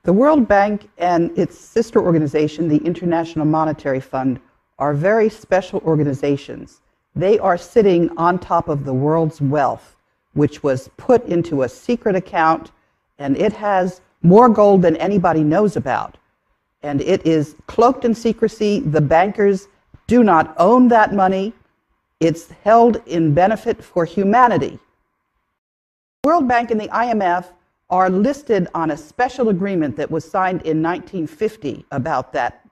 The World Bank and its sister organization, the International Monetary Fund, are very special organizations. They are sitting on top of the world's wealth, which was put into a secret account, and it has more gold than anybody knows about. And it is cloaked in secrecy. The bankers do not own that money. It's held in benefit for humanity. The World Bank and the IMF are listed on a special agreement that was signed in 1950 about that.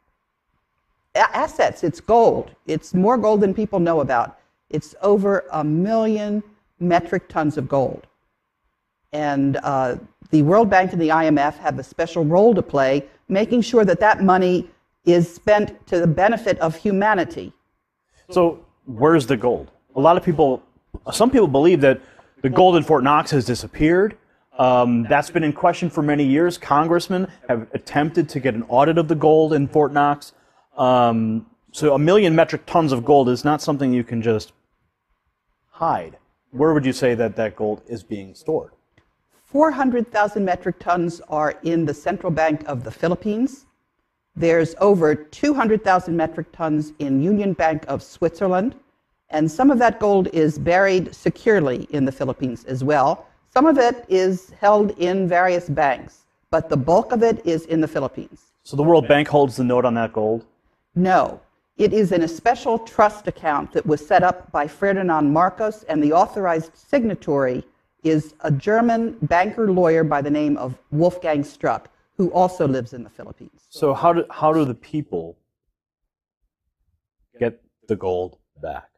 Assets, it's gold. It's more gold than people know about. It's over 1 million metric tons of gold. And the World Bank and the IMF have a special role to play, making sure that that money is spent to the benefit of humanity. So where's the gold? Some people believe that the gold in Fort Knox has disappeared. That's been in question for many years. Congressmen have attempted to get an audit of the gold in Fort Knox. So 1 million metric tons of gold is not something you can just hide. Where would you say that that gold is being stored? 400,000 metric tons are in the Central Bank of the Philippines. There's over 200,000 metric tons in Union Bank of Switzerland. And some of that gold is buried securely in the Philippines as well. Some of it is held in various banks, but the bulk of it is in the Philippines. So the World Bank holds the note on that gold? No. It is in a special trust account that was set up by Ferdinand Marcos, and the authorized signatory is a German banker lawyer by the name of Wolfgang Struck, who also lives in the Philippines. So how do the people get the gold back?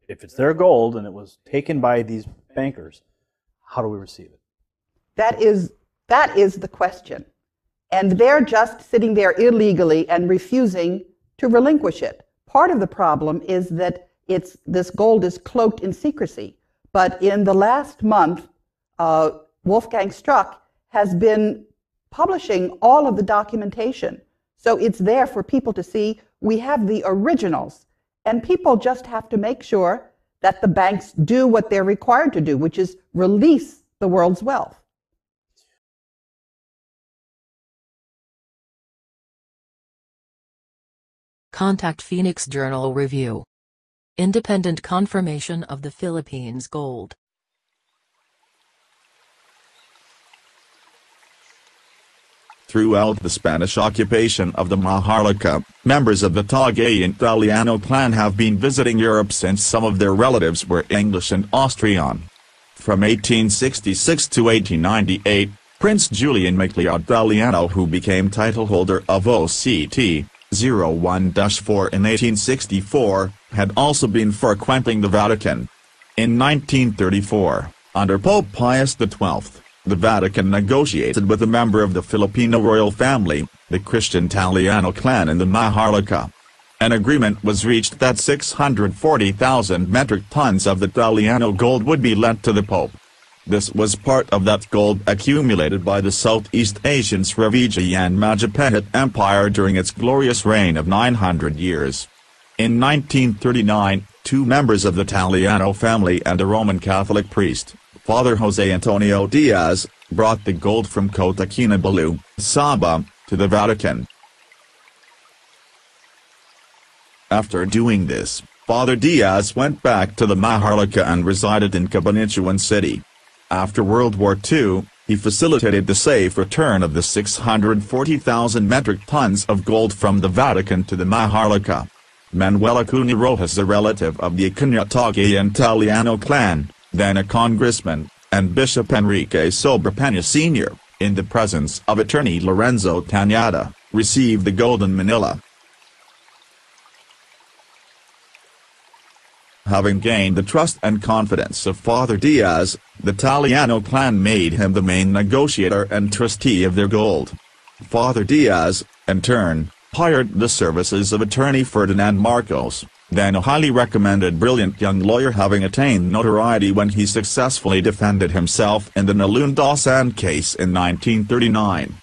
If it's their gold and it was taken by these bankers, how do we receive it? That is the question. And they're just sitting there illegally and refusing to relinquish it. Part of the problem is that this gold is cloaked in secrecy. But in the last month, Wolfgang Struck has been publishing all of the documentation. So it's there for people to see. We have the originals. And people just have to make sure that the banks do what they're required to do, which is release the world's wealth. Contact Phoenix Journal Review. Independent confirmation of the Philippines gold. Throughout the Spanish occupation of the Maharlika, members of the Tagayan Italiano clan have been visiting Europe since some of their relatives were English and Austrian. From 1866 to 1898, Prince Julian Maglio Italiano, who became titleholder of OCT 01-4 in 1864, had also been frequenting the Vatican. In 1934, under Pope Pius XII, the Vatican negotiated with a member of the Filipino royal family, the Christian Italiano clan in the Maharlika. An agreement was reached that 640,000 metric tons of the Italiano gold would be lent to the Pope. This was part of that gold accumulated by the Southeast Asian Srivijayan Majapahit Empire during its glorious reign of 900 years. In 1939, two members of the Italiano family and a Roman Catholic priest, Father Jose Antonio Diaz, brought the gold from Kota Kinabalu, Sabah, to the Vatican. After doing this, Father Diaz went back to the Maharlika and resided in Cabanatuan City. After World War II, he facilitated the safe return of the 640,000 metric tons of gold from the Vatican to the Maharlika. Manuel Acuña Rojas, a relative of the Acuña Tagayan Italiano clan, then a congressman, and Bishop Enrique Sobrepena Sr., in the presence of attorney Lorenzo Tañada, received the gold in Manila. Having gained the trust and confidence of Father Diaz, the Italiano clan made him the main negotiator and trustee of their gold. Father Diaz, in turn, hired the services of attorney Ferdinand Marcos, then a highly recommended brilliant young lawyer, having attained notoriety when he successfully defended himself in the Nalundasan case in 1939.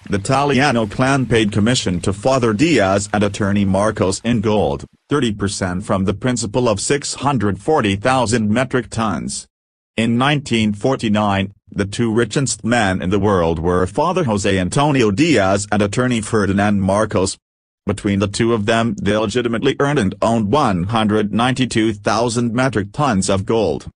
The Italiano clan paid commission to Father Diaz and attorney Marcos in gold, 30% from the principal of 640,000 metric tons. In 1949, The two richest men in the world were Father Jose Antonio Diaz and attorney Ferdinand Marcos. Between the two of them they legitimately earned and owned 192,000 metric tons of gold.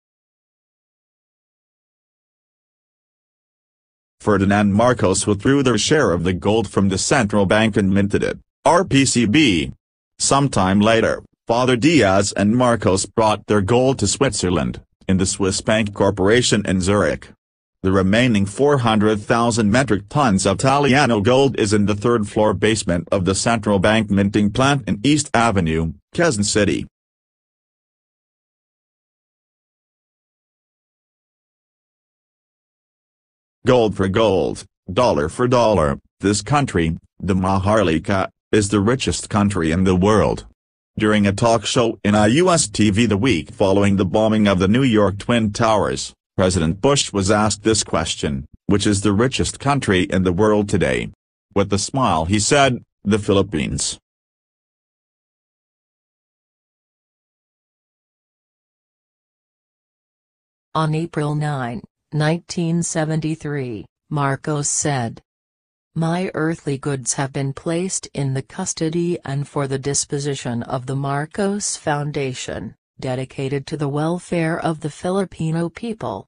Ferdinand Marcos withdrew their share of the gold from the central bank and minted it, RPCB. Sometime later, Father Diaz and Marcos brought their gold to Switzerland, in the Swiss Bank Corporation in Zurich. The remaining 400,000 metric tons of Italiano gold is in the third-floor basement of the central bank minting plant in East Avenue, Quezon City. Gold for gold, dollar for dollar, this country, the Maharlika, is the richest country in the world. During a talk show in a U.S. TV the week following the bombing of the New York Twin Towers, President Bush was asked this question, which is the richest country in the world today? With a smile he said, the Philippines. On April 9, 1973, Marcos said, "My earthly goods have been placed in the custody and for the disposition of the Marcos Foundation, dedicated to the welfare of the Filipino people."